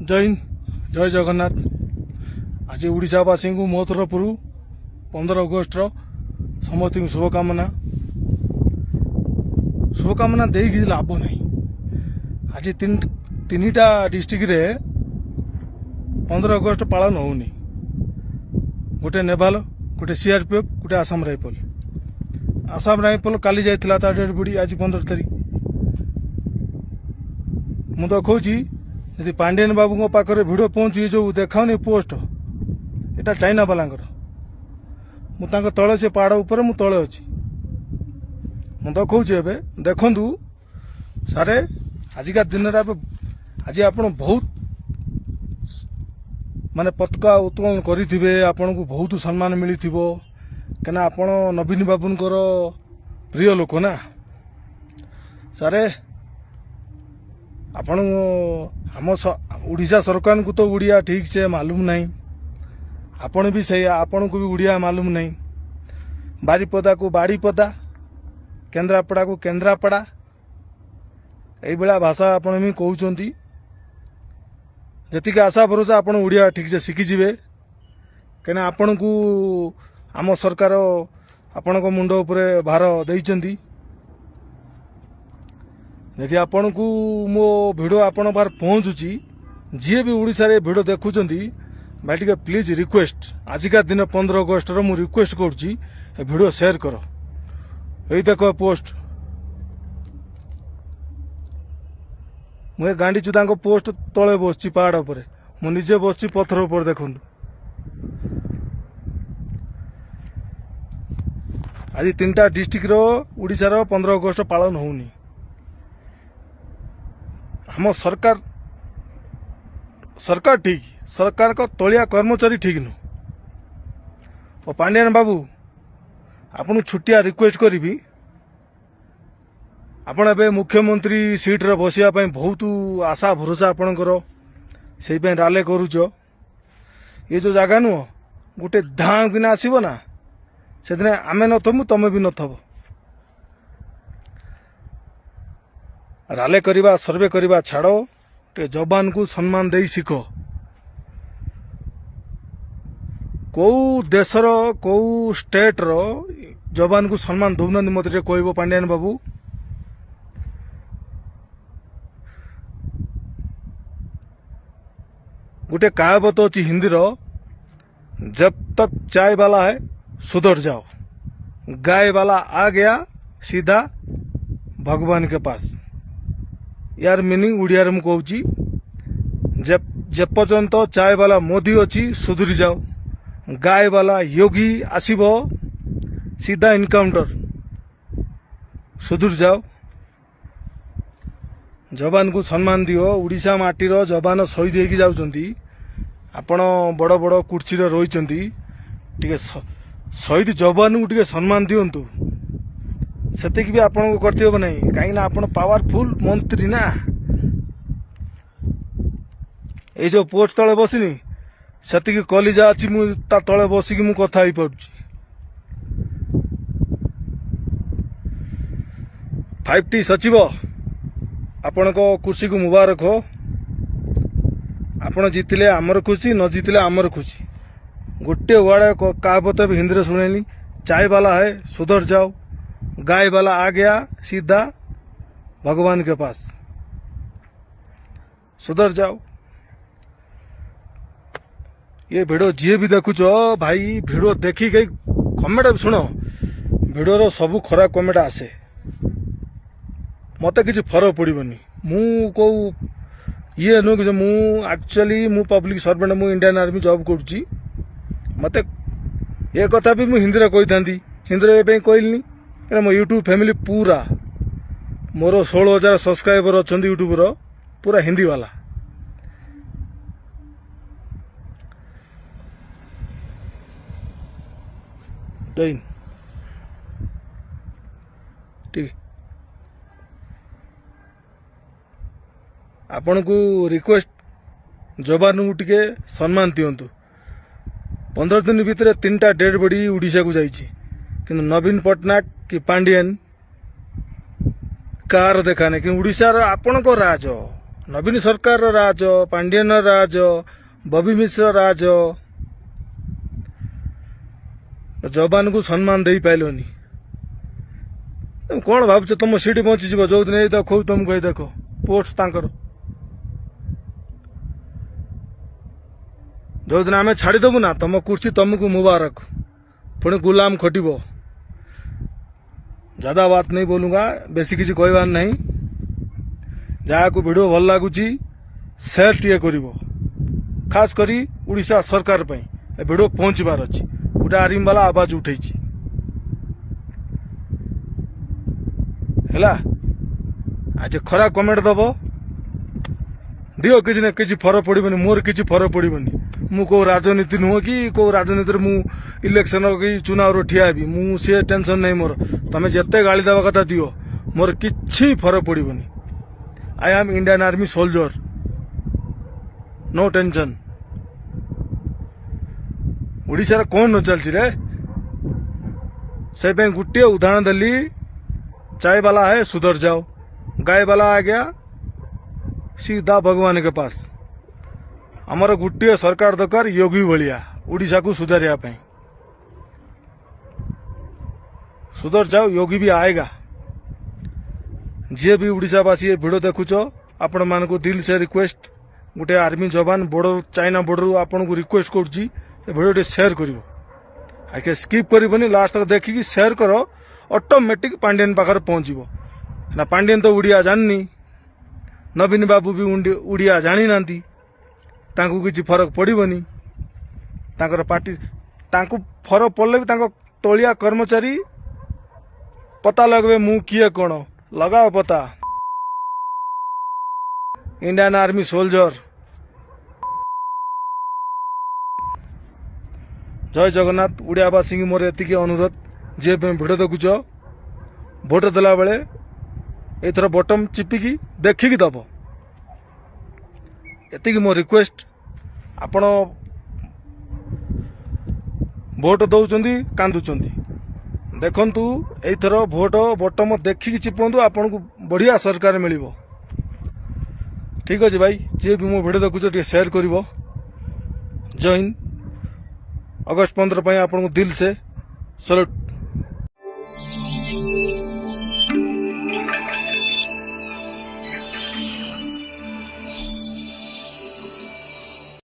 जय हिंद जय जगन्नाथ। आज ओडावासी को मो तरफ 15 अगस्ट समस्त शुभकामना शुभकामना दे लाभ नहीं। आज तीनटा डिस्ट्रिक्ट रे 15 अगस्ट पालन होनी। गोटे नेभाल, गोटे सीआरपीएफ, गोटे आसाम राइफल। आसाम राइफल काली जाइथिला ता डेड बॉडी आज 15 तारीख। मु देखा यदि पांडियन बाबू पाखे भिड पहुंची जो देखाऊनी पोस्ट एटा चाइना वालांकर। मुझे तले से पहाड़ उपर मु तले अच्छी मु देखा देखु सारे आजिका दिन आज आप बहुत माने पताका उत्तोलन करेंगे। आपन को बहुत सम्मान मिली कहीं आप नवीन बाबूंकर प्रिय लोक ना सारे। आपण आम ओडिशा सरकार को तो उड़िया ठीक से मालूम नहीं। आपण भी सही, आपण को भी उड़िया मालूम नहीं। बारीपदा को बाड़ीपदा, केन्द्रापड़ा को केन्द्रापड़ा, यही भाया भाषा आपण भी कहते। जी आशा भरोसा आपण उड़िया ठीक से शिखिजे कहीं आपण को आम सरकार आपण मुंड उपरे भार देइचंती। यदि आपण को मो भिड आपण बाहर पहुंचुची जी भी ओडिशा रे भिड देखुचंती भाई टिके प्लीज रिक्वेस्ट आजिका दिन 15 अगस्ट मु रिक्वेस्ट करुची भिड शेयर करो। यही देख पोस्ट मुझे गांडी चुदा पोस्ट तले बसची पहाड़ पर मु निजे बसची पत्थर ऊपर देखु। आज तीनटा डिस्ट्रिक्ट ओडिशा रो 15 अगस्ट पालन होनी। हम सरकार ठीक, सरकार का तलिया कर्मचारी ठीक नु। और पांडियन बाबू आपन छुट्टिया रिक्वेस्ट करी आपण ए मुख्यमंत्री सीट रे बसिया बहुत आशा भरोसा आपणकर से राले करूच। ये जो जगह नुह गोटे धाँ किना आसब ना से दिन आमे नथबु तमे भी नथब। राले करवा सर्वे करवा छाड़ो टे जवान को सम्मान दे शिख। कौ देशर कौ स्टेट रो जवान को सम्मान दौना मत कह पांडियन बाबू। गोटे कहावत अच्छी हिंदी रो, जब तक चाय वाला है सुधर जाओ, गाय वाला आ गया सीधा भगवान के पास। यार मीनिंग उड़िया मु कहूची जे पर्यंत चाय वाला मोदी अच्छी सुधरी जाओ, गाय वाला योगी आसीबो सीधा इनकाउंटर सुधरी जाओ। जवान को सम्मान दियो। उड़ीसा माटी रो जवान शहीद होगी जाउचंती। आपण बड़ बड़ कुर्सी रे रहिचंती, टिके शहीद जवान को टिके सम्मान दियंतु। सेतिक भी आपण को करते हो नहीं कहीं आपण पावरफुल मंत्री ना। ये जो पोस्ट तले बसिनी सेतिक कलिजा अच्छी मु ता तले बसिकी मु कथा ही पड़ुची। 5T सचिव आपण को कुर्सी को मुबारक हो। आपण जीतिले आमर खुशी, न जीतिले आमर खुशी। गोटे वर्ड कहावत भी हिंदी रे सुनेली, चाय वाला है सुधर जाओ, गाय वाला आ गया सीधा भगवान के पास, सुधर जाओ। ये भिडियो जी भी देखुच भाई भिडियो देखी गई कमेंट सुनो। भिडियो रो सब खराब कमेंट आसे मत किसी फरक पड़ोनी। मु को ये नु कि मु एक्चुअली मु पब्लिक सर्वेंट, मु इंडियन आर्मी जॉब करुच्ची। मत ये कथा भी मु हिंदी रे कही था, हिंदी रे कहली मो यूट्यूब फैमिली पूरा मोर 16,000 सब्सक्राइबर अच्छा यूट्यूब रो पूरा हिंदी वाला। ठीक आपण को रिक्वेस्ट जवान को टिके सम्मान दियंतु। 15 दिन भितर 3टा डेड बॉडी ओडिशा को जाइए कि नवीन पट्टनायक कि पांडियन कार देखाने कि ओडिशा रो आपण को राज नवीन सरकार राज, पांडियन राज, बबी मिश्र राज, जवान को सम्मान दे पाइलनि। कौन भावुच तुम सीट पहुंची जो जो दिन देखो तुमको ये देख पोस्ट तांकर जो दिन आम छाड़देबू ना तुम कुर्सी तुमको मुबारक, पुणी गुलाम खटब। ज्यादा बात नहीं बोलूंगा, बेसी किसी कहबार नहीं। जहाँ को वीडियो भल लगुच शेयर टे कर, खास करी उड़ीसा सरकार पे वीडियो पहुंचबार अच्छी। गोटे आर्मी वाला आवाज उठे आज खरा कमेंट दब दियो, किसी न किसी फरक पड़ोनी, मोर किसी फरक पड़ोनी। मु को राजनीति नुह कि को राजनीति मु इलेक्शन कि चुनाव ठिया भी मु सी टेंशन नहीं मोर। तमें जिते गाली देवा कथा दियो, मोर किछि फरक पड़ोनी। I am Indian army soldier, no tension. Odisha रे कौन न चलछि रे, से गोटे उदाहरण देली। चाय वाला है सुधर जाओ, गाय वाला आ गया सीधा भगवान के पास। हमारा गोटे सरकार दरकार योगी भलिया उड़ीसा को सुधारिया पे। सुधर जाओ, योगी भी आएगा। जी भी उड़ीसावासी ये वीडियो देखुच, आपण मान को दिल से रिक्वेस्ट, गोटे आर्मी जवान बॉर्डर चाइना बॉर्डर आपन को रिक्वेस्ट करुच्ची वीडियो शेयर करिवो। आके स्किप करबनी, लास्ट तक देखिकी शेयर करो, ऑटोमेटिक पांडियन पाखर पहुंचबो ना। पांडियन तो उड़िया जाननी, नवीन बाबू भी उड़िया जानी नांती, तांको किछि फरक पड़िबनी। तांकर पार्टी तांको फरक पड़ले भी तांको तोलिया कर्मचारी पता लगबे मु किए कोन लगाओ पता। इंडियन आर्मी सोल्जर, जय जगन्नाथ। उड़ियावासी की मोर एतिकी अनुरोध, जे भिडियो देखुच भोट देला बेले एथर बटन चिपिकी देखिकी दब, एतिकी मो रिक्वेस्ट। आपण भोट दौचंदी कांदुचंदी, देखंतु एथर भोट बटन देखिकी चिपंतु, आपन को बढ़िया सरकार मिलिबो। ठीक अछि भाई, जे भी मो वीडियो देखुच टे शेयर करिवो। जय हिंद। अगस्त 15 आपन को दिल से सैल्यूट।